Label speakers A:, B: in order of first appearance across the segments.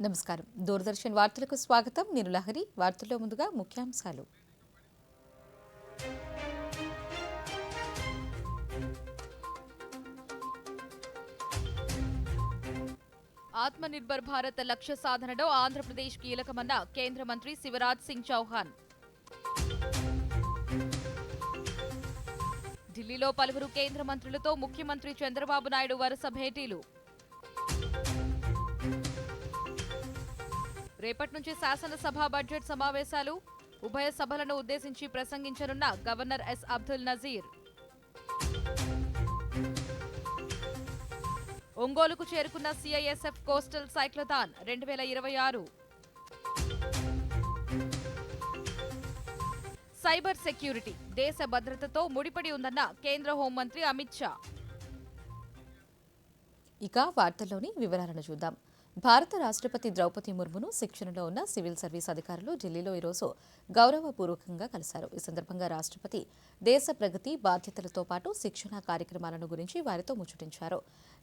A: నమస్కారం. దూరదర్శన్ వార్తలకు స్వాగతం. నేను లహరి. వార్తల్లో ముందుగా ముఖ్యాంశాలు.
B: ఆత్మనిర్భర్ భారత్ లక్ష్య సాధనలో ఆంధ్రప్రదేశ్ కీలకమన్న కేంద్ర మంత్రి శివరాజ్ సింగ్ చౌహాన్. ఢిల్లీలో పలువురు కేంద్ర మంత్రులతో ముఖ్యమంత్రి చంద్రబాబు నాయుడు వరుస భేటీలు. రేపటి నుంచి శాసనసభ బడ్జెట్ సమావేశాలు. ఉభయ సభలను ఉద్దేశించి ప్రసంగించనున్న గవర్నర్ ఎస్ అబ్దుల్ నజీర్. ఒంగోలుకు చేరుకున్న CISF coastal cyclothon 2026. Cyber security దేశ భద్రతతో ముడిపడి ఉందన్న కేంద్ర హోంమంత్రి అమిత్ షా.
A: ఇక వార్తల్లోని వివరాలను చూద్దాం. భారత రాష్ట్రపతి ద్రౌపది ముర్మును శిక్షణలో ఉన్న సివిల్ సర్వీస్ అధికారులు ఢిల్లీలో ఈరోజు గౌరవపూర్వకంగా కలిశారు. ఈ సందర్భంగా రాష్ట్రపతి దేశ ప్రగతి బాధ్యతలతో పాటు శిక్షణ కార్యక్రమాలను గురించి వారితో ముచ్చటించారు.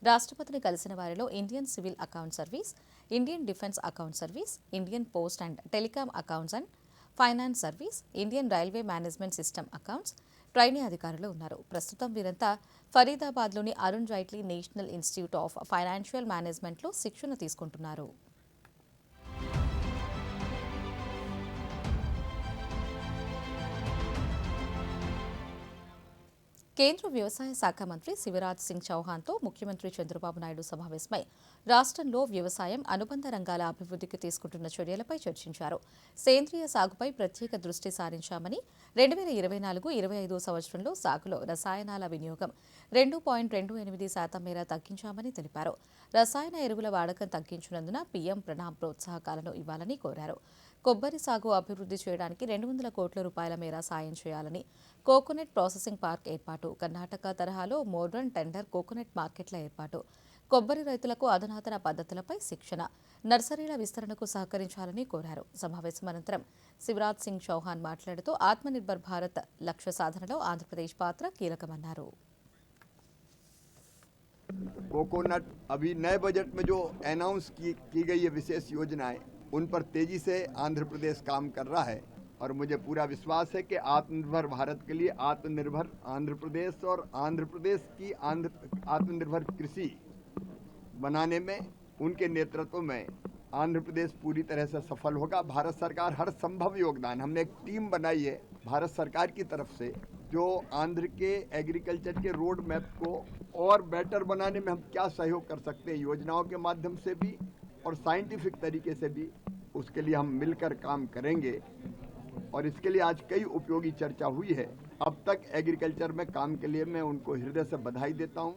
A: రాష్ట్రపతిని కలిసిన వారిలో Indian civil account service, Indian defence account service, Indian post and telecom accounts and finance service, Indian railway management system accounts trainee అధికారులు ఉన్నారు. ప్రస్తుతం వీరంతా ఫరీదాబాద్లోని Arun Jaitley national institute of financial మేనేజ్మెంట్లో శిక్షణ తీసుకుంటున్నారు. కేంద్ర వ్యవసాయ శాఖ మంత్రి శివరాజ్ సింగ్ చౌహాన్తో ముఖ్యమంత్రి చంద్రబాబు నాయుడు సమావేశమై రాష్ట్రంలో వ్యవసాయం, అనుబంధ రంగాల అభివృద్ధికి తీసుకుంటున్న చర్యలపై చర్చించారు. సేంద్రియ సాగుపై ప్రత్యేక దృష్టి సారించామని, 2024-25 సంవత్సరంలో సాగులో రసాయనాల వినియోగం 2.28% మేర తగ్గించామని తెలిపారు. రసాయన ఎరువుల వాడకం తగ్గించినందున పీఎం ప్రణామ్ ప్రోత్సాహకాలను ఇవ్వాలని కోరారు. కొబ్బరి సాగు అభివృద్ధి చేయడానికి 200 కోట్ల రూపాయల మేర సాయం చేయాలని, కోకోనట్ ప్రాసెసింగ్ పార్క్ ఏర్పాటు, కర్ణాటక తరహాలో మోడ్రన్ టెండర్ కోకోనట్ మార్కెట్ల ఏర్పాటు, కొబ్బరి రైతులకు అధునాతన పద్ధతులపై శిక్షణ, నర్సరీల విస్తరణకు సహకరించాలని కోరారు. సమావేశం అనంతరం శివరాజ్ సింగ్ చౌహాన్ మాట్లాడుతూ ఆత్మనిర్భర్ భారత్ లక్ష్య సాధనలో ఆంధ్రప్రదేశ్ పాత్ర కీలకమన్నారు.
C: कोकोनट अभी नए बजट में जो अनाउंस की गई है विशेष योजनाएं, उन पर तेजी से आंध्र प्रदेश काम कर रहा है और मुझे पूरा विश्वास है कि आत्मनिर्भर भारत के लिए आत्मनिर्भर आंध्र प्रदेश और आंध्र प्रदेश की आत्मनिर्भर कृषि बनाने में उनके नेतृत्व में आंध्र प्रदेश पूरी तरह से सफल होगा। भारत सरकार हर संभव योगदान, हमने एक टीम बनाई है भारत सरकार की तरफ से जो आंध्र के एग्रीकल्चर के रोड मैप को और बेटर बनाने में हम क्या सहयोग कर सकते हैं योजनाओं के माध्यम से भी और साइंटिफिक तरीके से भी, उसके लिए हम मिलकर काम करेंगे। और इसके लिए आज कई उपयोगी चर्चा हुई है। अब तक एग्रीकल्चर में काम के लिए मैं उनको हृदय से बधाई देता हूँ।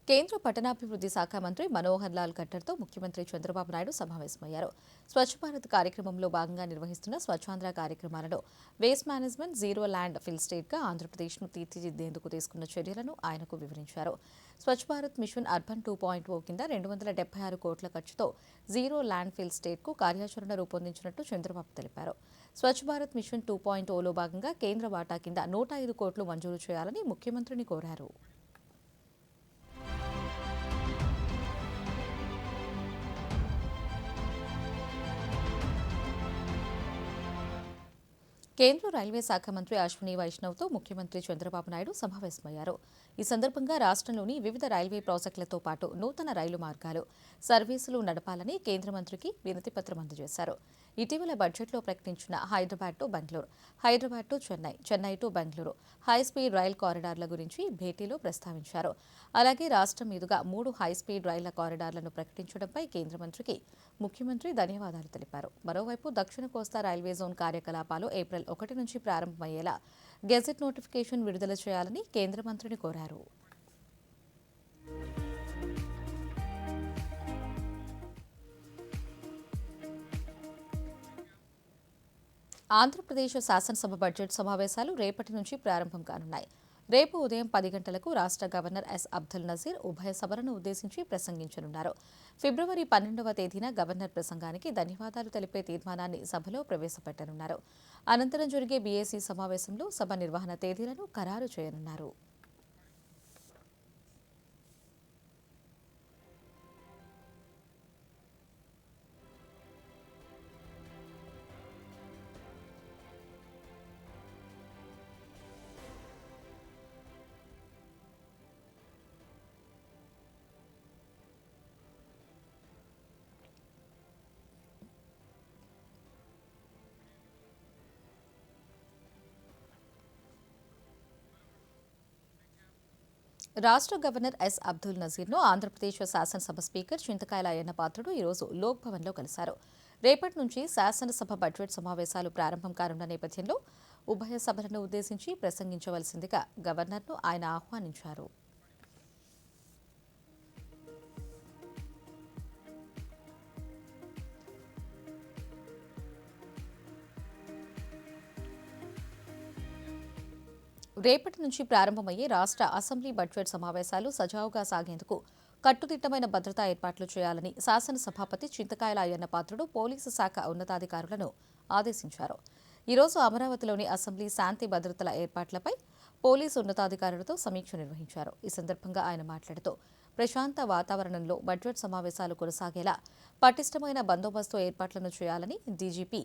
A: కేంద్ర పట్టణాభివృద్ధి శాఖ మంత్రి మనోహర్ లాల్ ఖట్టర్తో ముఖ్యమంత్రి చంద్రబాబు నాయుడు సమావేశమయ్యారు. స్వచ్ఛ భారత్ కార్యక్రమంలో భాగంగా నిర్వహిస్తున్న స్వచ్ఛాంధ్ర కార్యక్రమాలలో waste management zero landfill స్టేట్గా ఆంధ్రప్రదేశ్ను తీర్చిదిద్దేందుకు తీసుకున్న చర్యలను ఆయనకు వివరించారు. స్వచ్ఛ భారత్ మిషన్ అర్బన్ 2.0 కింద 276 కోట్ల ఖర్చుతో జీరో ల్యాండ్ ఫిల్ స్టేట్కు కార్యాచరణ రూపొందించినట్టు చంద్రబాబు తెలిపారు. స్వచ్ఛ భారత్ మిషన్ 2.0లో భాగంగా కేంద్ర వాటా కింద 105 కోట్లు మంజూరు చేయాలని ముఖ్యమంత్రిని కోరారు. కేంద్ర రైల్వే శాఖ మంత్రి అశ్విని వైష్ణవ్తో ముఖ్యమంత్రి చంద్రబాబు నాయుడు సమావేశమయ్యారు. ఈ సందర్భంగా రాష్ట్రంలోని వివిధ రైల్వే ప్రాజెక్టులతో పాటు నూతన రైలు మార్గాలు, సర్వీసులు నడపాలని కేంద్ర మంత్రికి వినతిపత్రం అందజేశారు. ఇటీవల బడ్జెట్లో ప్రకటించిన Hyderabad to Bengaluru, Hyderabad to Chennai, Chennai to Bengaluru high speed rail కారిడార్ల గురించి భేటీలో ప్రస్తావించారు. అలాగే రాష్ట్రం మీదుగా 3 హైస్పీడ్ రైళ్ల కారిడార్లను ప్రకటించడంపై కేంద్ర మంత్రికి ముఖ్యమంత్రి ధన్యవాదాలు తెలిపారు. మరోవైపు దక్షిణ కోస్తా రైల్వే జోన్ కార్యకలాపాలు ఏప్రిల్ 1 నుంచి ప్రారంభమయ్యేలా గెజెట్ నోటిఫికేషన్ విడుదల చేయాలని కేంద్ర మంత్రిని కోరారు. ఆంధ్రప్రదేశ్ శాసనసభ బడ్జెట్ సమావేశాలు రేపటి నుంచి ప్రారంభం కానున్నాయి. రేపు ఉదయం 10 గంటలకు రాష్ట్ర గవర్నర్ ఎస్ అబ్దుల్ నజీర్ ఉభయ సభలను ఉద్దేశించి ప్రసంగించనున్నారు. ఫిబ్రవరి 12వ తేదీన గవర్నర్ ప్రసంగానికి ధన్యవాదాలు తెలిపే తీర్మానాన్ని సభలో ప్రవేశపెట్టనున్నారు. అనంతరం జరిగే బీఏసీ సమావేశంలో సభ నిర్వహణ తేదీలను ఖరారు చేయనున్నారు. రాష్ట్ర గవర్నర్ ఎస్ అబ్దుల్ నజీర్ను ఆంధ్రప్రదేశ్ శాసనసభ స్పీకర్ చింతకాయల అయ్యన్న పాత్రుడు ఈరోజు లోక్ భవన్లో కలిశారు. రేపటి నుంచి శాసనసభ బడ్జెట్ సమావేశాలు ప్రారంభం కానున్న నేపథ్యంలో ఉభయ సభలను ఉద్దేశించి ప్రసంగించవలసిందిగా గవర్నర్ను ఆయన ఆహ్వానించారు. రేపటి నుంచి ప్రారంభమయ్యే రాష్ట్ర అసెంబ్లీ బడ్జెట్ సమావేశాలు సజావుగా సాగేందుకు కట్టుదిట్టమైన భద్రతా ఏర్పాట్లు చేయాలని శాసనసభాపతి చింతకాయల అయ్యన్న పాత్రుడు పోలీసు శాఖ ఉన్నతాధికారులను ఆదేశించారు. ఈరోజు అమరావతిలోని అసెంబ్లీ శాంతి భద్రతల ఏర్పాట్లపై పోలీసు ఉన్నతాధికారులతో సమీక్ష నిర్వహించారు. ఈ సందర్భంగా ఆయన మాట్లాడుతూ ప్రశాంత వాతావరణంలో బడ్జెట్ సమావేశాలు కొనసాగేలా పటిష్టమైన బందోబస్తు ఏర్పాట్లను చేయాలని డీజీపీ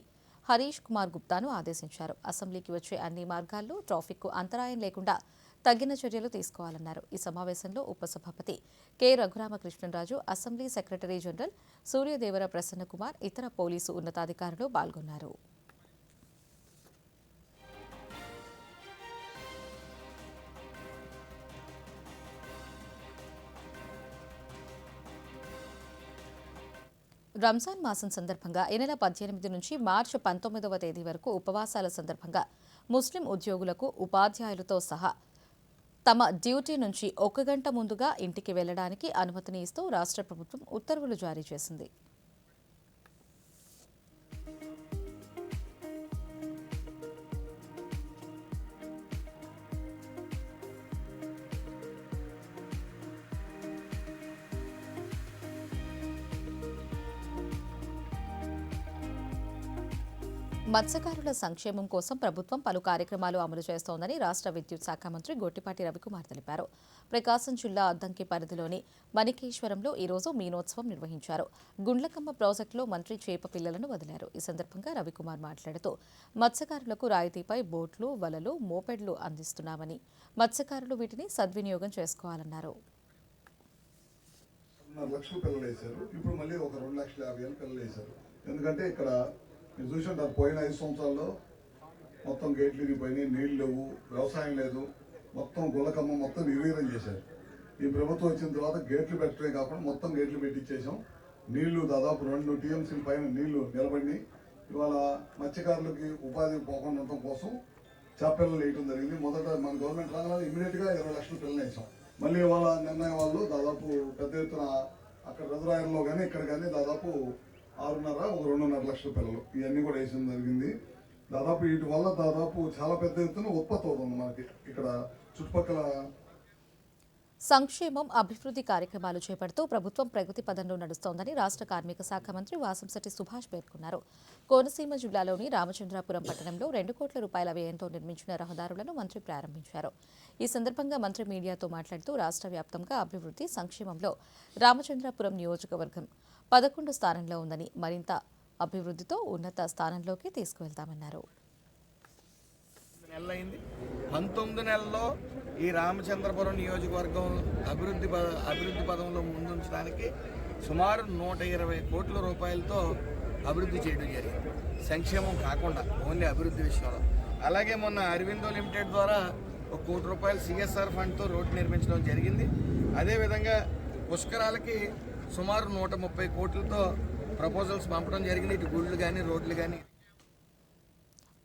A: హరీష్ కుమార్ గుప్తాను ఆదేశించారు. అసెంబ్లీకి వచ్చే అన్ని మార్గాల్లో ట్రాఫిక్కు అంతరాయం లేకుండా తగిన చర్యలు తీసుకోవాలన్నారు. ఈ సమావేశంలో ఉపసభాపతి K Raghuramakrishnaraju, assembly secretary general Suryadevara Prasannakumar, ఇతర పోలీసు ఉన్నతాధికారులు పాల్గొన్నారు. రంజాన్ మాసం సందర్భంగా ఈ నెల 18 నుంచి మార్చి 19వ తేదీ వరకు ఉపవాసాల సందర్భంగా ముస్లిం ఉద్యోగులకు, ఉపాధ్యాయులతో సహా తమ డ్యూటీ నుంచి 1 గంట ముందుగా ఇంటికి వెళ్లడానికి అనుమతిని ఇస్తూ రాష్ట్ర ప్రభుత్వం ఉత్తర్వులు జారీ చేసింది. మత్స్యకారుల సంక్షేమం కోసం ప్రభుత్వం పలు కార్యక్రమాలు అమలు చేస్తోందని రాష్ట్ర విద్యుత్ శాఖ మంత్రి గొట్టిపాటి రవికుమార్ తెలిపారు. ప్రకాశం జిల్లా అద్దంకి పరిధిలోని మణికేశ్వరంలో ఈరోజు మీనోత్సవం నిర్వహించారు. గుండ్లకమ్మ ప్రాజెక్టులో మంత్రి చేప పిల్లలను వదిలారు. ఈ సందర్భంగా రవికుమార్ మాట్లాడుతూ మత్స్యకారులకు రాయితీపై బోట్లు, వలలు, మోపెడ్లు అందిస్తున్నామని, మత్స్యకారులు వీటిని సద్వినియోగం చేసుకోవాలన్నారు.
D: మీరు చూసుంటారు, పోయిన 5 సంవత్సరాల్లో మొత్తం గేట్లు ఇరిగిపోయినాయి, నీళ్ళు లేవు, వ్యవసాయం లేదు, మొత్తం గుల్లకమ్మ మొత్తం నిర్వీర్యం చేశారు. ఈ ప్రభుత్వం వచ్చిన తర్వాత గేట్లు పెట్టడమే కాకుండా మొత్తం గేట్లు పెట్టించేసాం. నీళ్లు దాదాపు 2 టీఎంసీల పైన నీళ్లు నిలబడి ఇవాళ మత్స్యకారులకి ఉపాధి పోకుండా ఉండటం కోసం చేపపిల్లలు వేయటం జరిగింది. మొదట మన గవర్నమెంట్ రాగానే ఇమీడియట్గా 20 లక్షల పిల్లలు వేసాం. మళ్ళీ ఇవాళ నిర్ణయం వాళ్ళు దాదాపు పెద్ద ఎత్తున అక్కడ రిజర్వాయర్లో కానీ ఇక్కడ కానీ దాదాపు 2.5 లక్షల పిల్లలు ఇవన్నీ కూడా వేయడం జరిగింది. దాదాపు వీటి వల్ల దాదాపు చాలా పెద్ద ఎత్తున ఉత్పత్తి అవుతుంది మనకి ఇక్కడ చుట్టుపక్కల.
A: సంక్షేమం, అభివృద్ధి కార్యక్రమాలు చేపడుతూ ప్రభుత్వం ప్రగతి పదంలో నడుస్తోందని రాష్ట్ర కార్మిక శాఖ మంత్రి వాసంశెట్టి సుభాష్ పేర్కొన్నారు. కోనసీమ జిల్లాలోని రామచంద్రాపురం పట్టణంలో 2 కోట్ల రూపాయల వ్యయంతో నిర్మించిన రహదారులను మంత్రి ప్రారంభించారు. ఈ సందర్భంగా మంత్రి మీడియాతో మాట్లాడుతూ రాష్ట్ర వ్యాప్తంగా అభివృద్ధి, సంక్షేమంలో రామచంద్రాపురం నియోజకవర్గం 11 స్థానంలో ఉందని, మరింత అభివృద్ధితో ఉన్నత స్థానంలోకి తీసుకువెళ్తామన్నారు.
E: 19 నెలల్లో ఈ రామచంద్రపురం నియోజకవర్గం అభివృద్ధి పదంలో ముందుంచడానికి సుమారు 120 కోట్ల రూపాయలతో అభివృద్ధి చేయడం జరిగింది. సంక్షేమం కాకుండా ఓన్లీ అభివృద్ధి విషయంలో. అలాగే మొన్న అరవిందో లిమిటెడ్ ద్వారా 1 కోటి రూపాయలు సిఎస్ఆర్ ఫండ్తో రోడ్డు నిర్మించడం జరిగింది. అదేవిధంగా పుష్కరాలకి సుమారు 130 కోట్లతో ప్రపోజల్స్ పంపడం జరిగింది. ఇటు గుళ్ళు కానీ రోడ్లు కానీ.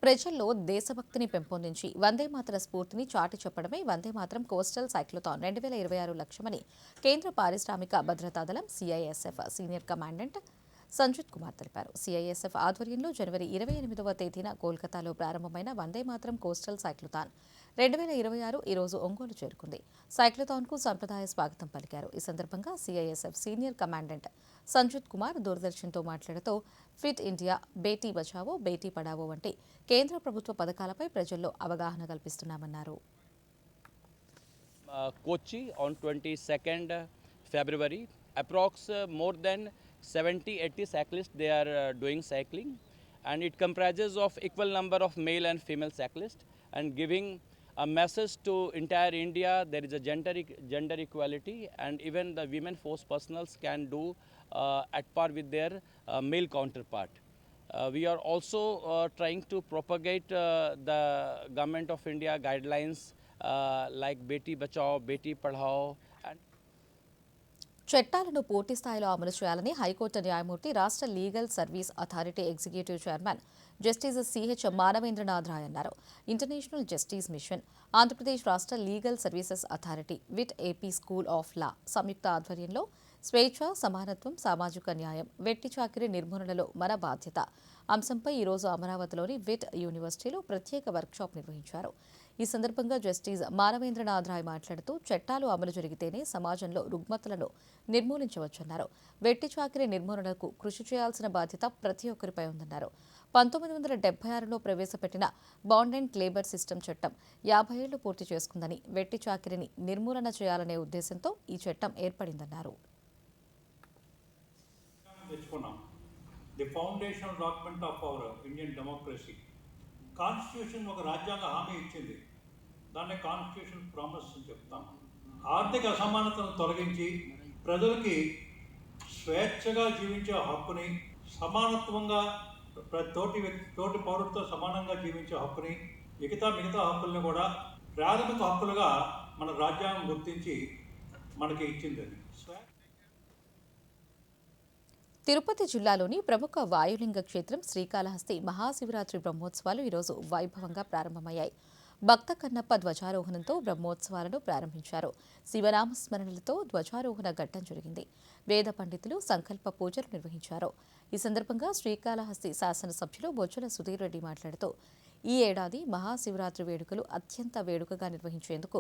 A: ప్రజల్లో దేశభక్తిని పెంపొందించి వందేమాతర స్ఫూర్తిని చాటి చెప్పడమే వందేమాతరం కోస్టల్ సైక్లోథాన్ 2026 లక్ష్యమని కేంద్ర పారిశ్రామిక భద్రతా దళం CISF senior commandant Sanjit Kumar తెలిపారు. సిఐఎస్ఎఫ్ ఆధ్వర్యంలో జనవరి 28వ తేదీన కోల్కతాలో ప్రారంభమైన వందేమాతరం కోస్టల్ సైక్లోథాన్ 2026 ఈరోజు ఒంగోలు చేరుకుంది. సైక్లోథాన్కు సంప్రదాయ స్వాగతం పలికారు. ఈ సందర్భంగా CISF senior commandant Sanjit Kumar దూరదర్శన్తో మాట్లాడుతూ ఫిట్ ఇండియా, బేటీ బచావో, బేటీ పడావో వంటి కేంద్ర ప్రభుత్వ పథకాలపై ప్రజల్లో అవగాహన కల్పిస్తున్నామన్నారు.
F: Kochi on 22nd February, approx more than 70-80 cyclists they are doing cycling, and it comprises of equal number of male and female cyclists, and giving a message to entire India there is a gender equality, and even the women force personals can do at par with their male counterpart. We are also trying to propagate the Government of India guidelines like Beti Bachao, Beti Padhao, and
A: చట్టాలను పూర్తి స్థాయిలో అమలు చేయాలని high court న్యాయమూర్తి రాష్ట్ర legal service authority executive chairman justice CH Manavendranath Roy అన్నారు. International justice mission, Andhra Pradesh రాష్ట్ర legal services authority, VIT AP school of law సంయుక్త ఆధ్వర్యంలో స్వేచ్ఛ, సమానత్వం, సామాజిక న్యాయం, వెట్టి చాకిరీ నిర్మూలనలో మన బాధ్యత అంశంపై ఈరోజు అమరావతిలోని విట్ యూనివర్సిటీలో ప్రత్యేక వర్క్షాప్ నిర్వహించారు. ఈ సందర్భంగా జస్టిస్ మానవేంద్రనాథ్ రాయ్ మాట్లాడుతూ చట్టాలు అమలు జరిగితేనే సమాజంలో రుగ్మతలను నిర్మూలించవచ్చన్నారు. వెట్టి చాకిరీ నిర్మూలనకు కృషి చేయాల్సిన బాధ్యత ప్రతి ఒక్కరిపై ఉందన్నారు. 1976లో ప్రవేశపెట్టిన బాండ్ అండ్ లేబర్ సిస్టమ్ చట్టం 50 ఏళ్లు పూర్తి చేసుకుందని, వెట్టి చాకిరీని నిర్మూలన చేయాలనే ఉద్దేశంతో ఈ చట్టం ఏర్పడిందన్నారు.
G: The foundation document of our Indian democracy. Constitution ఒక రాజ్యాంగ హామీ ఇచ్చింది, దాన్నే కాన్స్టిట్యూషన్ ప్రామిస్ అని చెప్తాం. ఆర్థిక అసమానతను తొలగించి ప్రజలకి స్వేచ్ఛగా జీవించే హక్కుని, సమానత్వంగా తోటి పౌరులతో సమానంగా జీవించే హక్కుని, మిగతా హక్కుల్ని కూడా ప్రాథమిక హక్కులుగా మన రాజ్యాంగం గుర్తించి మనకి ఇచ్చింది.
A: తిరుపతి జిల్లాలోని ప్రముఖ వాయులింగ క్షేత్రం శ్రీకాళహస్తి మహాశివరాత్రి బ్రహ్మోత్సవాలు ఈరోజు వైభవంగా ప్రారంభమయ్యాయి. భక్త కన్నప్ప ధ్వజారోహణంతో బ్రహ్మోత్సవాలను ప్రారంభించారు. శివనామస్మరణలతో ధ్వజారోహణ ఘట్టం జరిగింది. వేద పండితులు సంకల్ప పూజలు నిర్వహించారు. ఈ సందర్భంగా శ్రీకాళహస్తి శాసనసభ్యులు బొజ్జల సుధీర్ రెడ్డి మాట్లాడుతూ ఈ ఏడాది మహాశివరాత్రి వేడుకలు అత్యంత వేడుకగా నిర్వహించేందుకు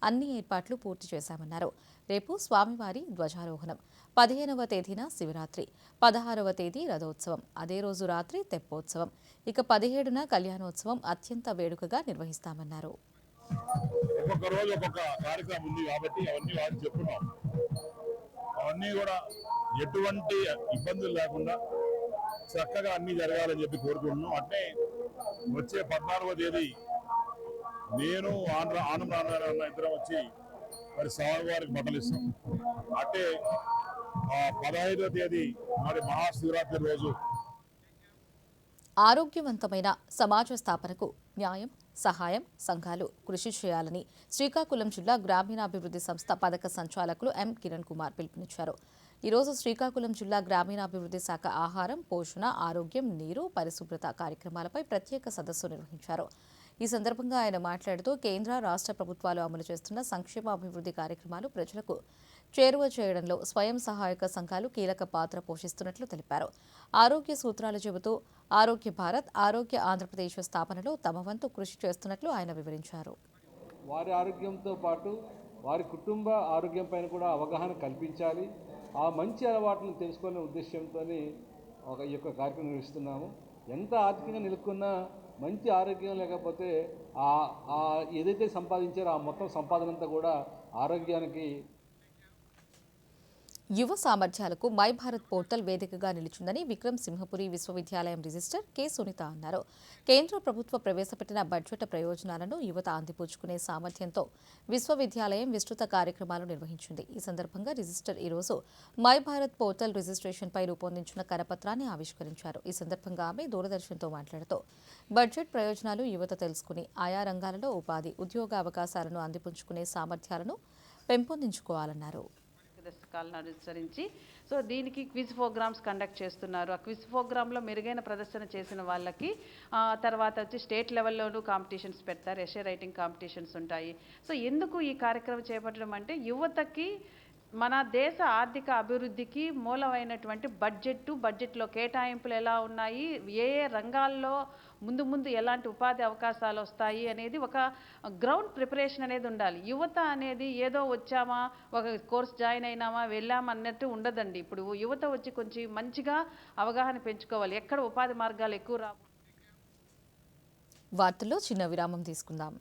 A: అన్ని ఏర్పాట్లు పూర్తి చేశామన్నారు. రేపు స్వామివారి ధ్వజారోహణం, 15వ తేదీన శివరాత్రి, 16వ తేదీ రథోత్సవం, అదే రోజు రాత్రి తెప్పోత్సవం, ఇక 17న కళ్యాణోత్సవం అత్యంత వేడుకగా నిర్వహిస్తామన్నారు.
H: ఒక్కొక్క రోజు ఒక్కొక్క కార్యక్రమం ఉంది కాబట్టి అవన్నీ వారికి చెప్తున్నాం. అవన్నీ కూడా ఎటువంటి ఇబ్బందులు లేకుండా చక్కగా అన్ని జరగాలని చెప్పి కోరుకుంటున్నాం. అంటే వచ్చే 14వ తేదీ నేను ఆనంద నారాయణ ఇద్దరం వచ్చి మరి స్వామివారికి బట్టలు ఇస్తాం. అంటే 15వ తేదీ మరి మహాశివరాత్రి రోజు
A: ఆరోగ్యవంతమైన సమాజ స్థాపనకు న్యాయం, సహాయం సంఘాలు కృషి చేయాలని శ్రీకాకుళం జిల్లా గ్రామీణాభివృద్ధి సంస్థ పథక సంచాలకులు ఎం కిరణ్ కుమార్ పిలుపునిచ్చారు. ఈరోజు శ్రీకాకుళం జిల్లా గ్రామీణాభివృద్ధి శాఖ ఆహారం, పోషణ, ఆరోగ్యం, నీరు, పరిశుభ్రత కార్యక్రమాలపై ప్రత్యేక సదస్సు నిర్వహించారు. ఈ సందర్భంగా ఆయన మాట్లాడుతూ కేంద్ర, రాష్ట్ర ప్రభుత్వాలు అమలు చేస్తున్న సంక్షేమ అభివృద్ధి కార్యక్రమాలు ప్రజలకు చేరువ చేయడంలో స్వయం సహాయక సంఘాలు కీలక పాత్ర పోషిస్తున్నట్లు తెలిపారు. ఆరోగ్య సూత్రాలు చెబుతూ ఆరోగ్య భారత్, ఆరోగ్య ఆంధ్రప్రదేశ్ స్థాపనలో తమ వంతు కృషి చేస్తున్నట్లు ఆయన వివరించారు.
I: వారి ఆరోగ్యంతో పాటు వారి కుటుంబ ఆరోగ్యం పైన కూడా అవగాహన కల్పించాలి. ఆ మంచి అలవాట్లను తెలుసుకునే ఉద్దేశంతో ఈ యొక్క కార్యక్రమం నిర్వహిస్తున్నాము. ఎంత ఆర్థికంగా నిలుక్కున్నా మంచి ఆరోగ్యం లేకపోతే ఏదైతే సంపాదించారో ఆ మొత్తం సంపాదన అంతా కూడా ఆరోగ్యానికి.
A: యువ సామర్థ్యాలకు మై భారత్ పోర్టల్ వేదికగా నిలిచిందని విక్రమ్ సింహపురి విశ్వవిద్యాలయం రిజిస్టర్ కె సునీత అన్నారు. కేంద్ర ప్రభుత్వ ప్రవేశపెట్టిన బడ్జెట్ ప్రయోజనాలను యువత అందిపుచ్చుకునే సామర్థ్యంతో విశ్వవిద్యాలయం విస్తృత కార్యక్రమాలు నిర్వహించింది. ఈ సందర్భంగా రిజిస్టర్ ఈరోజు మై భారత్ పోర్టల్ రిజిస్ట్రేషన్పై రూపొందించిన కరపత్రాన్ని ఆవిష్కరించారు. ఈ సందర్భంగా ఆమె దూరదర్శన్తో మాట్లాడుతూ బడ్జెట్ ప్రయోజనాలు యువత తెలుసుకుని ఆయా రంగాలలో ఉపాధి, ఉద్యోగ అవకాశాలను అందిపుచ్చుకునే సామర్థ్యాలను పెంపొందించుకోవాలన్నారు.
J: పుస్తకాలను అనుసరించి దీనికి క్విజ్ ప్రోగ్రామ్స్ కండక్ట్ చేస్తున్నారు. ఆ క్విజ్ ప్రోగ్రాంలో మెరుగైన ప్రదర్శన చేసిన వాళ్ళకి తర్వాత వచ్చి స్టేట్ లెవెల్లోనూ కాంపిటీషన్స్ పెడతారు. ఎస్ఏ రైటింగ్ కాంపిటీషన్స్ ఉంటాయి. ఎందుకు ఈ కార్యక్రమం చేపట్టడం అంటే యువతకి మన దేశ ఆర్థిక అభివృద్ధికి మూలమైనటువంటి బడ్జెట్లో కేటాయింపులు ఎలా ఉన్నాయి, ఏ రంగాల్లో ముందు ఎలాంటి ఉపాధి అవకాశాలు వస్తాయి అనేది ఒక గ్రౌండ్ ప్రిపరేషన్ అనేది ఉండాలి. యువత అనేది ఏదో వచ్చామా, ఒక కోర్స్ జాయిన్ అయినామా, వెళ్ళామా అన్నట్టు ఉండదండి. ఇప్పుడు యువత వచ్చి కొంచెం మంచిగా అవగాహన పెంచుకోవాలి. ఎక్కడ ఉపాధి మార్గాలు ఎక్కువ రా.
A: వార్తల్లో చిన్న విరామం తీసుకుందాం.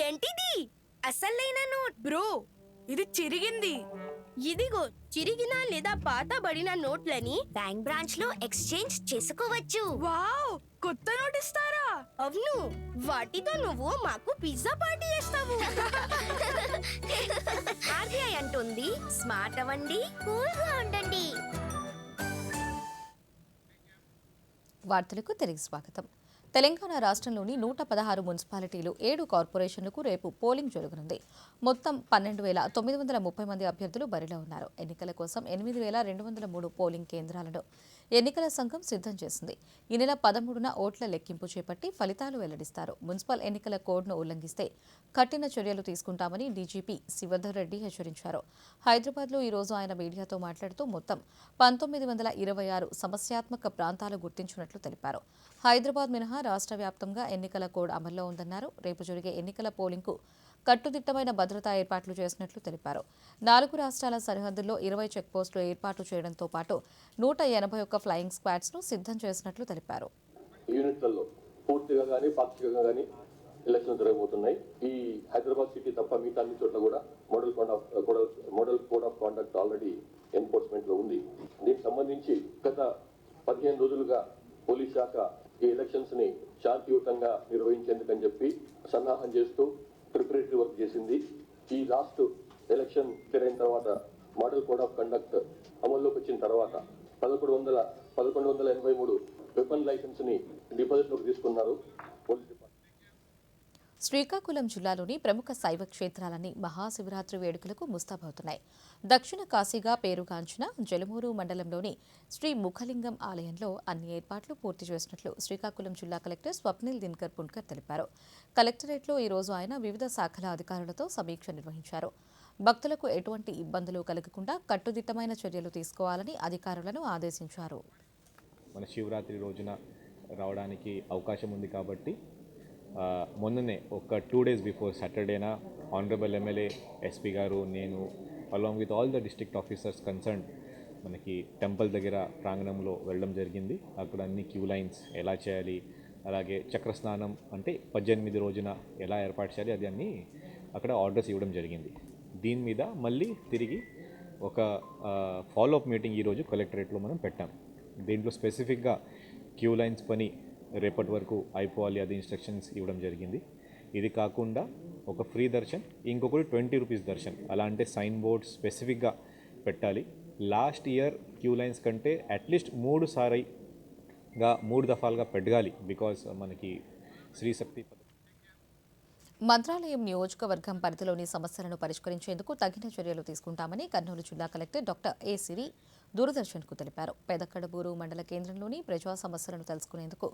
K: ఏంటిది? అసలైన నోట్ బ్రో, ఇది చిరిగింది. ఇదిగో చిరిగిన లేదా పాతబడిన నోట్లని బ్యాంక్ బ్రాంచ్ లో ఎక్స్చేంజ్ చేసుకోవచ్చు. వావ్, కొత్త నోట్ ఇస్తారా? అవును, వాటితో నువ్వు మాకు పిజ్జా పార్టీ చేస్తావు. ఆర్బీఐ అంటుంది స్మార్ట్ అవ్వండి, కూల్ గా ఉండండి.
A: వార్తలకు తిరిగి స్వాగతం. తెలంగాణ రాష్ట్రంలోని 116 మున్సిపాలిటీలు 7 కార్పొరేషన్లకు రేపు పోలింగ్ జరగనుంది. మొత్తం 12,930 మంది అభ్యర్థులు బరిలో ఉన్నారు. ఎన్నికల కోసం 8,203 పోలింగ్ కేంద్రాలను ఎన్నికల సంఘం సిద్ధం చేసింది. ఈ నెల 13న ఓట్ల లెక్కింపు చేపట్టి ఫలితాలు వెల్లడిస్తారు. మున్సిపల్ ఎన్నికల కోడ్ను ఉల్లంఘిస్తే కఠిన చర్యలు తీసుకుంటామని డీజీపీ శివధర్ రెడ్డి హెచ్చరించారు. హైదరాబాద్లో ఈ రోజు ఆయన మీడియాతో మాట్లాడుతూ మొత్తం 1926 సమస్యాత్మక ప్రాంతాలు గుర్తించినట్లు తెలిపారు. హైదరాబాద్ మినహా రాష్ట్ర వ్యాప్తంగా ఎన్నికల కోడ్ అమల్లో ఉందన్నారు. రేపు జరిగే ఎన్నికల పోలింగ్కు కట్టుదిట్టమైన భద్రతా ఏర్పాట్లు చేసినట్లు తెలిపారు. 4 రాష్ట్రాల సరిహద్దుల్లో 20 చెక్పోస్టులు ఏర్పాటు చేయడంతో పాటు 181 ఫ్లయింగ్ స్క్వాడ్స్ను సిద్ధం చేసినట్లు తెలిపారు.
L: యూనిట్లలో పూర్తిగా కానీ పాక్షికంగా కానీ ఎలక్షన్ జరగబోతున్నాయి. ఈ హైదరాబాద్ సిటీ తప్ప మిగతా అన్ని చోట్ల కూడా model code of conduct already enforcement లో ఉంది. దీనికి సంబంధించి గత 15 రోజులుగా పోలీస్ శాఖ ఈ ఎలక్షన్స్ ని శాంతియుతంగా నిర్వహించేందుకని చెప్పి సన్నాహం చేస్తూ ప్రిపరేటరీ వర్క్ చేసింది. ఈ లాస్ట్ ఎలక్షన్ అయిన తర్వాత మోడల్ కోడ్ ఆఫ్ కండక్ట్ అమల్లోకి వచ్చిన తర్వాత 1183 వెపన్ లైసెన్స్ ని డిపాజిట్ లోకి తీసుకున్నారు. పోలీస్ డిపార్ట్మెంట్
A: శ్రీకాకుళం జిల్లాలోని ప్రముఖ శైవ క్షేత్రాలన్నీ మహాశివరాత్రి వేడుకలకు ముస్తాబవుతున్నాయి. దక్షిణ కాశీగా పేరుగాంచిన జలమూరు మండలంలోని శ్రీ ముఖలింగం ఆలయంలో అన్ని ఏర్పాట్లు పూర్తి చేసినట్లు శ్రీకాకుళం జిల్లా కలెక్టర్ స్వప్నిల్ దినకర్ పున్కర్ తెలిపారు. కలెక్టరేట్లో ఈ రోజు ఆయన వివిధ శాఖల అధికారులతో సమీక్ష నిర్వహించారు. భక్తులకు ఎటువంటి ఇబ్బందులు కలగకుండా కట్టుదిట్టమైన చర్యలు తీసుకోవాలని అధికారులను ఆదేశించారు.
M: మన శివరాత్రి రోజున రావడానికి అవకాశం ఉంది కాబట్టి మొన్ననే ఒక 2 days బిఫోర్ సాటర్డేనా ఆనరబుల్ ఎమ్మెల్యే ఎస్పీ గారు నేను along with all the district officers concern మనకి టెంపుల్ దగ్గర ప్రాంగణంలో వెళ్ళడం జరిగింది. అక్కడ అన్ని క్యూ లైన్స్ ఎలా చేయాలి, అలాగే చక్రస్నానం అంటే 18 రోజున ఎలా ఏర్పాటు చేయాలి, అది అన్నీ అక్కడ ఆర్డర్స్ ఇవ్వడం జరిగింది. దీని మీద మళ్ళీ తిరిగి ఒక ఫాలోఅప్ మీటింగ్ ఈరోజు కలెక్టరేట్లో మనం పెట్టాం. దీంట్లో స్పెసిఫిక్గా క్యూ లైన్స్ పని రేపటి వరకు అయిపోవాలి, అది ఇన్స్ట్రక్షన్స్ ఇవ్వడం జరిగింది. ఇది కాకుండా ఒక ఫ్రీ దర్శన్, ఇంకొకటి 20 రూపీస్ దర్శన్, అలా అంటే సైన్ బోర్డ్స్ స్పెసిఫిక్గా పెట్టాలి. లాస్ట్ ఇయర్ క్యూ లైన్స్ కంటే అట్లీస్ట్ 3 దఫాలుగా పెట్టాలి. బికాస్ మనకి శ్రీశక్తి
A: మంత్రాలయం నియోజకవర్గం పరిధిలోని సమస్యలను పరిష్కరించేందుకు తగిన చర్యలు తీసుకుంటామని కర్నూలు జిల్లా కలెక్టర్ డాక్టర్ ఏ సిరి దూరదర్శన్కు తెలిపారు. పెదకడబూరు మండల కేంద్రంలోని ప్రజా సమస్యలను తెలుసుకునేందుకు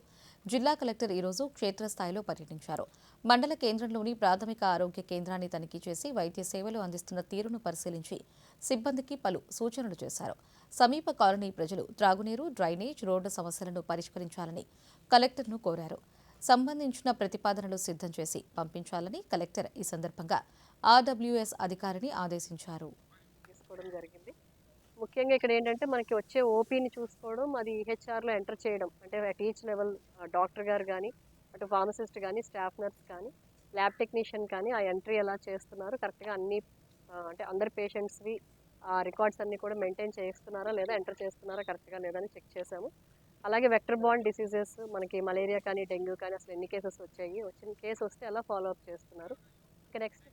A: జిల్లా కలెక్టర్ ఈరోజు క్షేత్రస్థాయిలో పర్యటించారు. మండల కేంద్రంలోని ప్రాథమిక ఆరోగ్య కేంద్రాన్ని తనిఖీ చేసి వైద్య సేవలు అందిస్తున్న తీరును పరిశీలించి సిబ్బందికి పలు సూచనలు చేశారు. సమీప కాలనీ ప్రజలు త్రాగునీరు, డ్రైనేజ్, రోడ్డు సమస్యలను పరిష్కరించాలని కలెక్టర్ను కోరారు. సంబంధించిన ప్రతిపాదనలు సిద్ధం చేసి పంపించాలని కలెక్టర్ ఈ సందర్భంగా ఆర్డబ్ల్యూఎస్ అధికారిని ఆదేశించారు.
N: ముఖ్యంగా ఇక్కడ ఏంటంటే మనకి వచ్చే ఓపీని చూసుకోవడం, అది ఈహెచ్ఆర్లో ఎంటర్ చేయడం, అంటే అట్ ఈచ్ లెవెల్ డాక్టర్ గారు కానీ, అటు ఫార్మసిస్ట్ కానీ, స్టాఫ్ నర్స్ కానీ, ల్యాబ్ టెక్నీషియన్ కానీ ఆ ఎంట్రీ ఎలా చేస్తున్నారు, కరెక్ట్గా అన్ని అంటే అందరి పేషెంట్స్వి ఆ రికార్డ్స్ అన్నీ కూడా మెయింటైన్ చేస్తున్నారా లేదా, ఎంటర్ చేస్తున్నారా కరెక్ట్గా లేదని చెక్ చేసాము. అలాగే వెక్టర్ బాండ్ డిసీజెస్, మనకి మలేరియా కానీ, డెంగ్యూ కానీ అసలు ఎన్ని కేసెస్ వచ్చాయి, వచ్చిన కేసు వస్తే ఎలా ఫాలోఅప్ చేస్తున్నారు. ఇక నెక్స్ట్,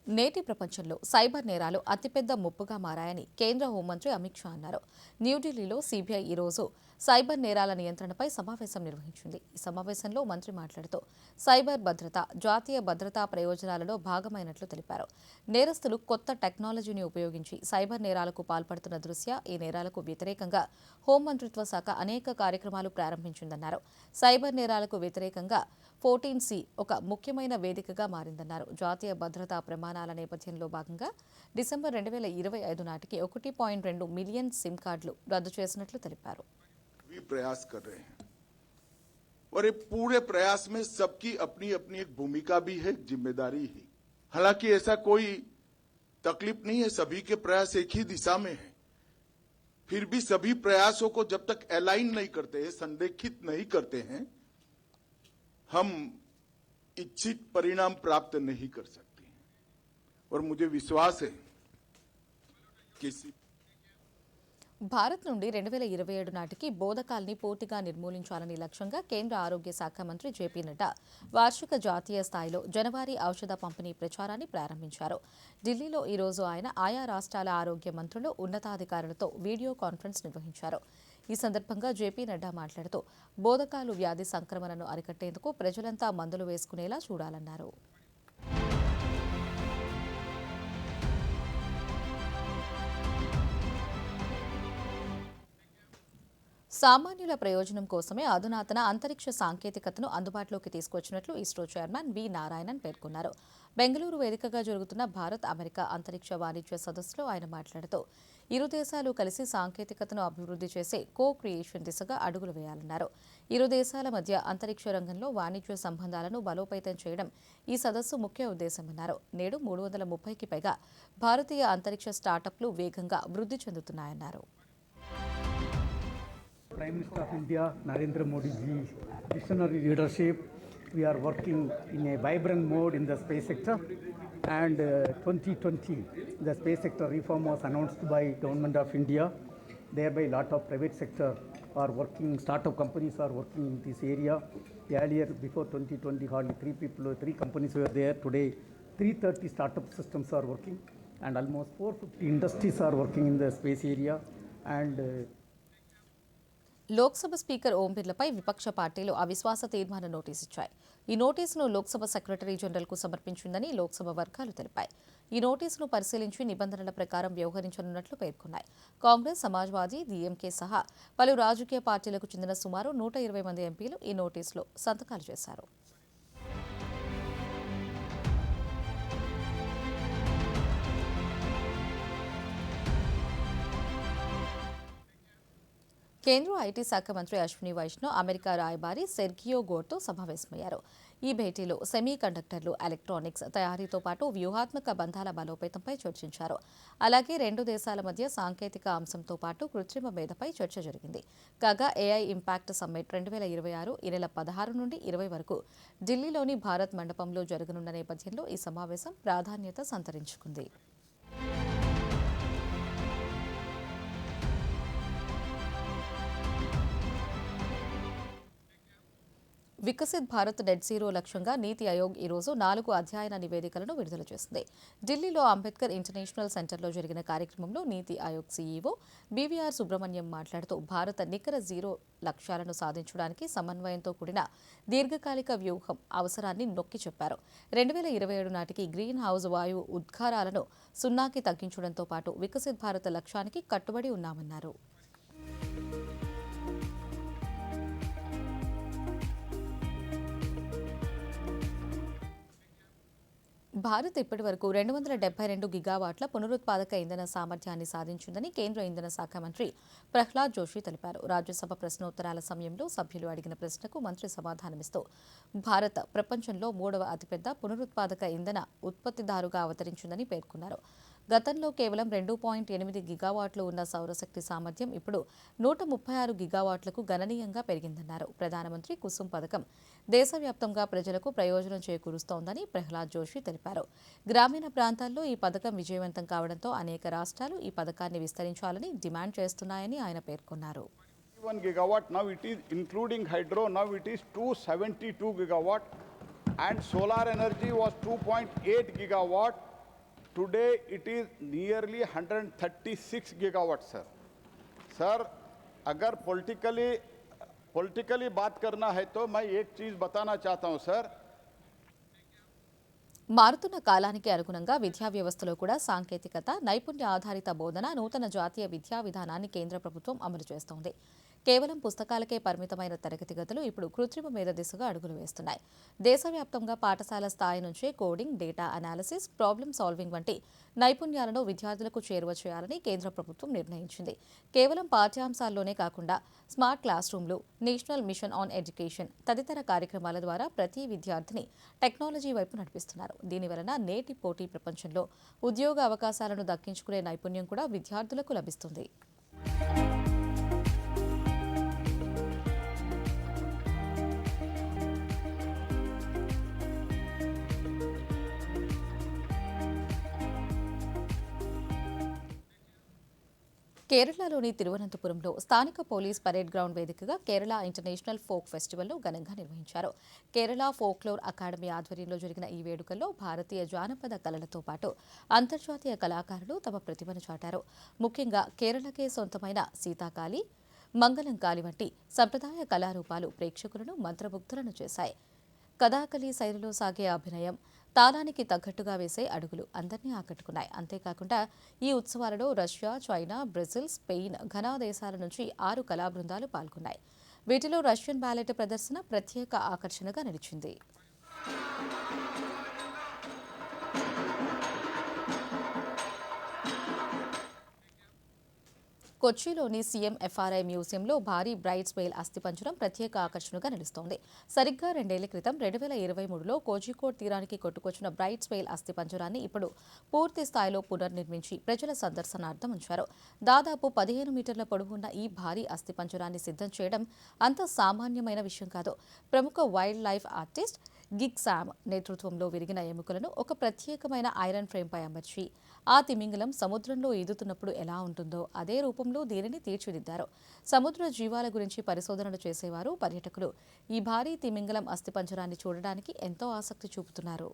A: నేటి ప్రపంచంలో సైబర్ నేరాలు అతిపెద్ద ముప్పుగా మారాయని కేంద్ర హోంమంత్రి అమిత్ షా అన్నారు. న్యూఢిల్లీలో సీబీఐ ఈరోజు సైబర్ నేరాల నియంత్రణపై సమావేశం నిర్వహించింది. ఈ సమావేశంలో మంత్రి మాట్లాడుతూ సైబర్ భద్రత జాతీయ భద్రతా ప్రయోజనాలలో భాగమైనట్లు తెలిపారు. నేరస్తులు కొత్త టెక్నాలజీని ఉపయోగించి సైబర్ నేరాలకు పాల్పడుతున్న దృష్ట్యా ఈ నేరాలకు వ్యతిరేకంగా హోంమంత్రిత్వ శాఖ అనేక కార్యక్రమాలు ప్రారంభించిందన్నారు. సైబర్ నేరాలకు వ్యతిరేకంగా 14C ఒక ముఖ్యమైన వేదికగా మారిందన్నారు. జాతీయ భద్రతా ప్రమాణాల నేపథ్యంలో భాగంగా డిసెంబర్ 2025 నాటికి 1.2 మిలియన్ సిమ్ కార్డులు రద్దు చేసినట్లు తెలిపారు.
O: प्रयास कर रहे हैं और ये पूरे प्रयास में सबकी अपनी अपनी एक भूमिका भी है, जिम्मेदारी है. हालांकि ऐसा कोई तकलीफ नहीं है, सभी के प्रयास एक ही दिशा में है. फिर भी सभी प्रयासों को जब तक अलाइन नहीं करते हैं, संरेखित नहीं करते हैं, हम इच्छित परिणाम प्राप्त नहीं कर सकते. और मुझे विश्वास है कि
A: భారత్ నుండి 2027 నాటికి బోధకాల్ని పూర్తిగా నిర్మూలించాలని లక్ష్యంగా కేంద్ర ఆరోగ్య శాఖ మంత్రి జేపీ నడ్డా వార్షిక జాతీయ స్థాయిలో జనవరి ఔషధ పంపిణీ ప్రచారాన్ని ప్రారంభించారు. ఢిల్లీలో ఈ రోజు ఆయన ఆయా రాష్ట్రాల ఆరోగ్య మంత్రులు, ఉన్నతాధికారులతో వీడియో కాన్ఫరెన్స్ నిర్వహించారు. ఈ సందర్భంగా జేపీ నడ్డా మాట్లాడుతూ బోధకాలు వ్యాధి సంక్రమణను అరికట్టేందుకు ప్రజలంతా మందులు వేసుకునేలా చూడాలన్నారు. సామాన్యుల ప్రయోజనం కోసమే అధునాతన అంతరిక్ష సాంకేతికతను అందుబాటులోకి తీసుకొచ్చినట్లు ఇస్రో చైర్మన్ వి నారాయణన్ పేర్కొన్నారు. బెంగళూరు వేదికగా జరుగుతున్న భారత్ అమెరికా అంతరిక్ష వాణిజ్య సదస్సులో ఆయన మాట్లాడుతూ ఇరు దేశాలు కలిసి సాంకేతికతను అభివృద్ధి చేసే కో క్రియేషన్ దిశగా అడుగులు వేయాలన్నారు. ఇరు దేశాల మధ్య అంతరిక్ష రంగంలో వాణిజ్య సంబంధాలను బలోపేతం చేయడం ఈ సదస్సు ముఖ్య ఉద్దేశమన్నారు. నేడు 330కి పైగా భారతీయ అంతరిక్ష స్టార్టప్లు వేగంగా వృద్ధి చెందుతున్నాయన్నారు.
P: Prime Minister of India, Narendra Modi ji's visionary leadership, we are working in a vibrant mode in the space sector. And 2020, the space sector reform was announced by Government of India. Thereby, a lot of private sector are working, startup companies are working in this area. Earlier, before 2020, hardly 3 companies were there. Today, 330 startup systems are working, and almost 450 industries are working in the space area. And
A: Lok Sabha speaker Om బిర్లాపై విపక్ష పార్టీలు అవిశ్వాస తీర్మాన notice ఇచ్చాయి. ఈ నోటీసును Lok Sabha secretary జనరల్కు సమర్పించిందని లోక్సభ వర్గాలు తెలిపాయి. ఈ నోటీసును పరిశీలించి నిబంధనల ప్రకారం వ్యవహరించనున్నట్లు పేర్కొన్నాయి. కాంగ్రెస్, సమాజ్వాదీ, డీఎంకే సహా పలు రాజకీయ పార్టీలకు చెందిన సుమారు 120 మంది ఎంపీలు ఈ నోటీసులో సంతకాలు చేశారు. కేంద్ర ఐటీ శాఖ మంత్రి అశ్విని వైష్ణవ్ అమెరికా రాయబారి సెర్గియో గోర్తో సమావేశమయ్యారు. ఈ భేటీలో సెమీ కండక్టర్లు, ఎలక్ట్రానిక్స్ తయారీతో పాటు వ్యూహాత్మక బంధాల బలోపేతంపై చర్చించారు. అలాగే రెండు దేశాల మధ్య సాంకేతిక అంశంతో పాటు కృత్రిమ మేధపై చర్చ జరిగింది. కాగా ఏఐ ఇంపాక్ట్ సమ్మిట్ 2026 ఈ నెల 16 నుండి 20 వరకు ఢిల్లీలోని భారత్ మండపంలో జరగనున్న నేపథ్యంలో ఈ సమావేశం ప్రాధాన్యత సంతరించుకుంది. వికసిత్ భారత్ నెట్ జీరో లక్ష్యంగా నీతి ఆయోగ్ ఈరోజు 4 అధ్యయన నివేదికలను విడుదల చేసింది. ఢిల్లీలో అంబేద్కర్ ఇంటర్నేషనల్ సెంటర్లో జరిగిన కార్యక్రమంలో నీతి ఆయోగ్ సీఈఓ బీవీఆర్ సుబ్రహ్మణ్యం మాట్లాడుతూ భారత నికర జీరో లక్ష్యాలను సాధించడానికి సమన్వయంతో కూడిన దీర్ఘకాలిక వ్యూహం అవసరాన్ని నొక్కి చెప్పారు. 2027 నాటికి గ్రీన్ హౌస్ వాయువు ఉద్గారాలను 0కి తగ్గించడంతో పాటు వికసిత్ భారత్ లక్ష్యానికి కట్టుబడి ఉన్నామన్నారు. భారత్ ఇప్పటి వరకు 272 గిగావాట్ల పునరుత్పాదక ఇంధన సామర్థ్యాన్ని సాధించిందని కేంద్ర ఇంధన శాఖ మంత్రి ప్రహ్లాద్ జోషి తెలిపారు. రాజ్యసభ ప్రశ్నోత్తరాల సమయంలో సభ్యులు అడిగిన ప్రశ్నకు మంత్రి సమాధానమిస్తూ భారత్ ప్రపంచంలో 3వ అతిపెద్ద పునరుత్పాదక ఇంధన ఉత్పత్తిదారుగా అవతరించిందని పేర్కొన్నారు. గతంలో కేవలం 2.8 గిగావాట్లు ఉన్న సౌరశక్తి సామర్థ్యం ఇప్పుడు 136 గిగావాట్లకు గణనీయంగా పెరిగిందన్నారు. ప్రధానమంత్రి కుసుమ్ పథకం దేశవ్యాప్తంగా ప్రజలకు ప్రయోజనం చేకూరుస్తోందని ప్రహ్లాద్ జోషి తెలిపారు. గ్రామీణ ప్రాంతాల్లో ఈ పథకం విజయవంతం కావడంతో అనేక రాష్ట్రాలు ఈ పథకాన్ని విస్తరించాలని డిమాండ్ చేస్తున్నాయని ఆయన పేర్కొన్నారు.
Q: 1 gigawatt, now it is including hydro, now it is 272 gigawatt, and solar energy was 2.8 gigawatt. Today it is nearly 136 gigawatt, sir. Sir, अगर politically बात करना है तो मैं एक चीज बताना चाहता हूं, sir.
A: మారుతున్న కాలానికి అనుగుణంగా విద్యా వ్యవస్థలో కూడా సాంకేతికత, నైపుణ్య ఆధారిత బోధన, నూతన జాతీయ విద్యా విధానాన్ని కేంద్ర ప్రభుత్వం అమలు చేస్తోంది. కేవలం పుస్తకాలకే పరిమితమైన తరగతి గదులు ఇప్పుడు కృత్రిమ మేధ దిశగా అడుగులు వేస్తున్నాయి. దేశవ్యాప్తంగా పాఠశాల స్థాయి నుంచే coding, data analysis, problem solving వంటి నైపుణ్యాలను విద్యార్థులకు చేరువ చేయాలని కేంద్ర ప్రభుత్వం నిర్ణయించింది. కేవలం పాఠ్యాంశాల్లోనే కాకుండా స్మార్ట్ క్లాస్ రూమ్లు, నేషనల్ మిషన్ ఆన్ ఎడ్యుకేషన్ తదితర కార్యక్రమాల ద్వారా ప్రతి విద్యార్థిని టెక్నాలజీ వైపు నడిపిస్తున్నారు. దీనివలన నేటి పోటీ ప్రపంచంలో ఉద్యోగ అవకాశాలను దక్కించుకునే నైపుణ్యం కూడా విద్యార్థులకు లభిస్తుంది. కేరళలోని తిరువనంతపురంలో స్థానిక పోలీస్ పరేడ్ గ్రౌండ్ వేదికగా కేరళ ఇంటర్నేషనల్ ఫోక్ ఫెస్టివల్ను ఘనంగా నిర్వహించారు. కేరళ ఫోక్లోర్ అకాడమీ ఆధ్వర్యంలో జరిగిన ఈ వేడుకల్లో భారతీయ జానపద కళలతో పాటు అంతర్జాతీయ కళాకారులు తమ ప్రతిభను చాటారు. ముఖ్యంగా కేరళకే సొంతమైన సీతాకాలి, మంగళం కాలి వంటి సంప్రదాయ కళారూపాలు ప్రేక్షకులను మంత్రముగ్ధులను చేశాయి. కథాకళి శైలిలో సాగే అభినయం, తాళానికి తగ్గట్టుగా వేసే అడుగులు అందరినీ ఆకట్టుకున్నాయి. అంతేకాకుండా ఈ ఉత్సవాలలో Russia, China, Brazil, Spain, Ghana దేశాల నుంచి 6 కళా బృందాలు పాల్గొన్నాయి. వీటిలో రష్యన్ బ్యాలెట్ ప్రదర్శన ప్రత్యేక ఆకర్షణగా నిలిచింది. కొచ్చిలోని సీఎం ఎఫ్ఆర్ఐ మ్యూజియంలో భారీ బ్రైట్స్ వేల్ అస్థిపంజరం ప్రత్యేక ఆకర్షణగా నిలుస్తోంది. సరిగ్గా 2 ఏళ్ల క్రితం 2023లో కోజికోడ్ తీరానికి కొట్టుకొచ్చిన బ్రైట్స్ వేల్ అస్థిపంజరాన్ని ఇప్పుడు పూర్తి స్థాయిలో పునర్నిర్మించి ప్రజల సందర్శనార్థం ఉంచారు. దాదాపు 15 మీటర్ల పొడవున్న ఈ భారీ అస్థిపంజరాన్ని సిద్ధం చేయడం అంత సామాన్యమైన విషయం కాదు. ప్రముఖ wild life artist gig Sam నేతృత్వంలో విరిగిన ఎముకలను ఒక ప్రత్యేకమైన ఐరన్ ఫ్రేమ్పై అమర్చి ఆ తిమింగలం సముద్రంలో ఈదుతున్నప్పుడు ఎలా ఉంటుందో అదే రూపంలో దీనిని తీర్చిదిద్దారు. సముద్ర జీవాల గురించి పరిశోధనలు చేసేవారు, పర్యాటకులు ఈ భారీ తిమింగలం అస్థిపంజరాన్ని చూడడానికి ఎంతో ఆసక్తి చూపుతున్నారు.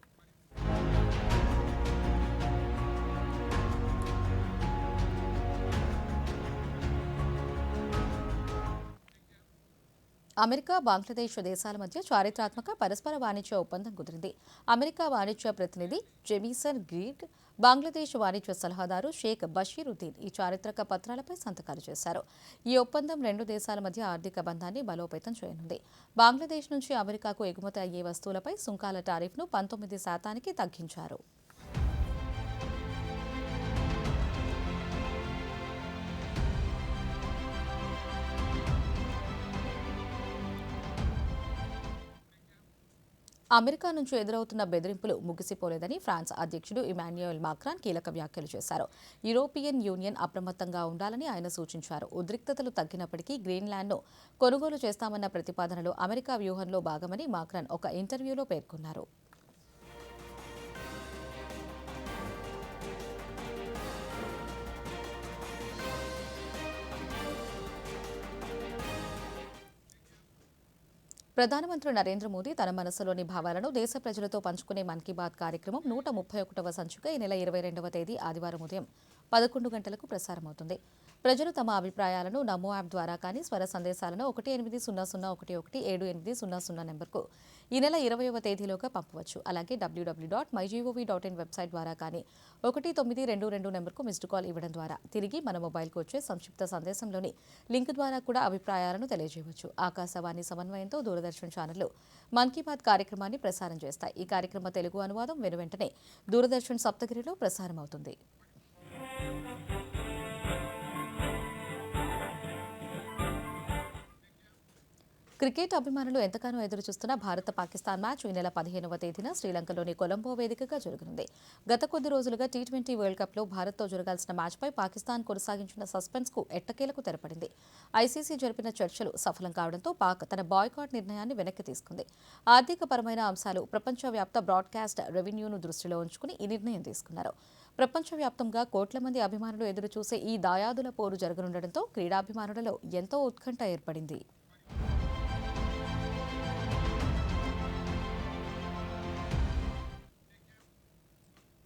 A: అమెరికా, బంగ్లాదేశ్ దేశాల మధ్య చారిత్రాత్మక పరస్పర వాణిజ్య ఒప్పందం కుదిరింది. అమెరికా వాణిజ్య ప్రతినిధి జెమిసన్ గ్రీగ్, బంగ్లాదేశ్ వాణిజ్య సలహాదారు షేక్ బషీరుద్దీన్ ఈ చారిత్రక పత్రాలపై సంతకాలు చేశారు. ఈ ఒప్పందం 2 దేశాల మధ్య ఆర్థిక బంధాన్ని బలోపేతం చేయనుంది. బంగ్లాదేశ్ నుంచి అమెరికాకు ఎగుమతి అయ్యే వస్తువులపై సుంకాల టారిఫ్ను 19% తగ్గించారు. అమెరికా నుంచి ఎదురవుతున్న బెదిరింపులు ముగిసిపోలేదని ఫ్రాన్స్ అధ్యక్షుడు ఇమాన్యుయల్ మాక్రాన్ కీలక వ్యాఖ్యలు చేశారు. యూరోపియన్ యూనియన్ అప్రమత్తంగా ఉండాలని ఆయన సూచించారు. ఉద్రిక్తతలు తగ్గినప్పటికీ గ్రీన్లాండ్ను కొనుగోలు చేస్తామన్న ప్రతిపాదనలు అమెరికా వ్యూహంలో భాగమని మాక్రాన్ ఒక ఇంటర్వ్యూలో పేర్కొన్నారు. ప్రధానమంత్రి నరేంద్ర మోదీ తన మనసులోని భావాలను దేశ ప్రజలతో పంచుకునే మన్ కీ బాత్ కార్యక్రమం 131వ సంచిక ఈ నెల 22వ తేదీ ఆదివారం ఉదయం 11 గంటలకు ప్రసారమవుతుంది. ప్రజలు తమ అభిప్రాయాలను నమో యాప్ ద్వారా కానీ స్వర సందేశాలను 1800117800 నెంబర్కు ఈ నెల 20వ తేదీలోగా పంపవచ్చు. అలాగే www.mygov.in వెబ్సైట్ ద్వారా కానీ 1922 నెంబర్కు మిస్డ్ కాల్ ఇవ్వడం ద్వారా తిరిగి మన మొబైల్కు వచ్చే సంక్షిప్త సందేశంలోని లింక్ ద్వారా కూడా అభిప్రాయాలను తెలియజేయవచ్చు. ఆకాశవాణి సమన్వయంతో దూరదర్శన్ ఛానళ్లు మన్ కీ బాత్ కార్యక్రమాన్ని ప్రసారం చేస్తాయి. ఈ కార్యక్రమ తెలుగు అనువాదం వెనువెంటనే దూరదర్శన్ సప్తగిరిలో ప్రసారమవుతుంది. క్రికెట్ అభిమానులు ఎంతగానో ఎదురుచూస్తున్న భారత పాకిస్తాన్ మ్యాచ్ ఈ నెల 15వ తేదీన శ్రీలంకలోని కొలంబో వేదికగా జరగనుంది. గత కొద్ది రోజులుగా టీ20 వరల్డ్ కప్లో భారత్తో జరగాల్సిన మ్యాచ్పై పాకిస్తాన్ కొనసాగించిన సస్పెన్స్కు ఎట్టకేలకు తెరపడింది. ఐసీసీ జరిపిన చర్చలు సఫలం కావడంతో పాక్ తన బాయ్కాట్ నిర్ణయాన్ని వెనక్కి తీసుకుంది. ఆర్థికపరమైన అంశాలు, ప్రపంచవ్యాప్త బ్రాడ్కాస్ట్ రెవెన్యూను దృష్టిలో ఉంచుకుని ఈ నిర్ణయం తీసుకున్నారు. ప్రపంచవ్యాప్తంగా కోట్ల మంది అభిమానులు ఎదురుచూసే ఈ దాయాదుల పోరు జరగనుండటంతో క్రీడాభిమానులలో ఎంతో ఉత్కంఠ ఏర్పడింది.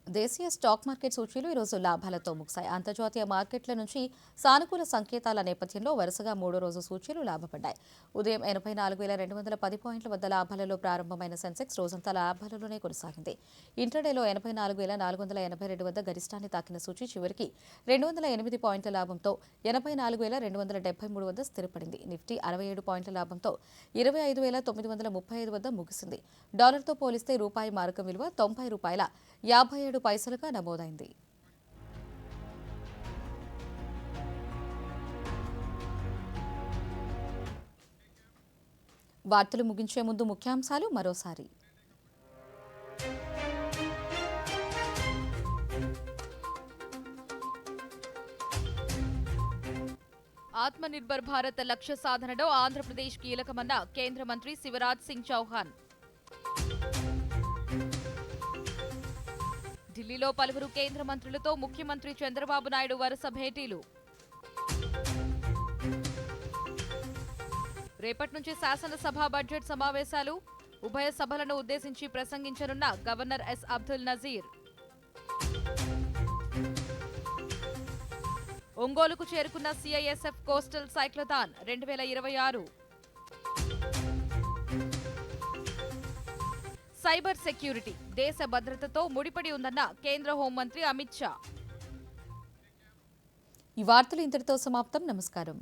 A: దేశీయ స్టాక్ మార్కెట్ సూచీలు ఈరోజు లాభాలతో ముగిశాయి. అంతర్జాతీయ మార్కెట్ల నుంచి సానుకూల సంకేతాల నేపథ్యంలో వరుసగా 3వ రోజు సూచీలు లాభపడ్డాయి. ఉదయం 84,210 పాయింట్ల వద్ద లాభాలలో ప్రారంభమైన సెన్సెక్స్ రోజంతా లాభాలలోనే కొనసాగింది. ఇంటర్డేలో 84,482 వద్ద గరిష్టాన్ని తాకిన సూచీ చివరికి 208 పాయింట్ల లాభంతో 84,273 వద్ద స్థిరపడింది. నిఫ్టీ 67 పాయింట్ల లాభంతో 25,935 వద్ద ముగిసింది. డాలర్తో పోలిస్తే రూపాయి మారకం విలువ ₹90.57 పైసలుగా నమోదైంది. వార్తలు ముగించే ముందు ముఖ్యాంశాలు మరోసారి.
B: ఆత్మనిర్భర్ భారత్ లక్ష్య సాధనలో ఆంధ్రప్రదేశ్ కీలకమన్న కేంద్ర మంత్రి శివరాజ్ సింగ్ చౌహాన్. ఢిల్లీలో పలువురు కేంద్ర మంత్రులతో ముఖ్యమంత్రి చంద్రబాబు నాయుడు వరుస భేటీలు. రేపటి నుంచి శాసనసభ బడ్జెట్ సమావేశాలు. ఉభయ సభలను ఉద్దేశించి ప్రసంగించనున్న గవర్నర్ ఎస్ అబ్దుల్ నజీర్. ఒంగోలుకు చేరుకున్న CISF coastal cyclothon 2026. Cyber security దేశ భద్రతతో ముడిపడి ఉందన్న కేంద్ర హోంమంత్రి అమిత్ షా.
A: ఈ వార్తలు ఇంతటితో సమాప్తం. నమస్కారం.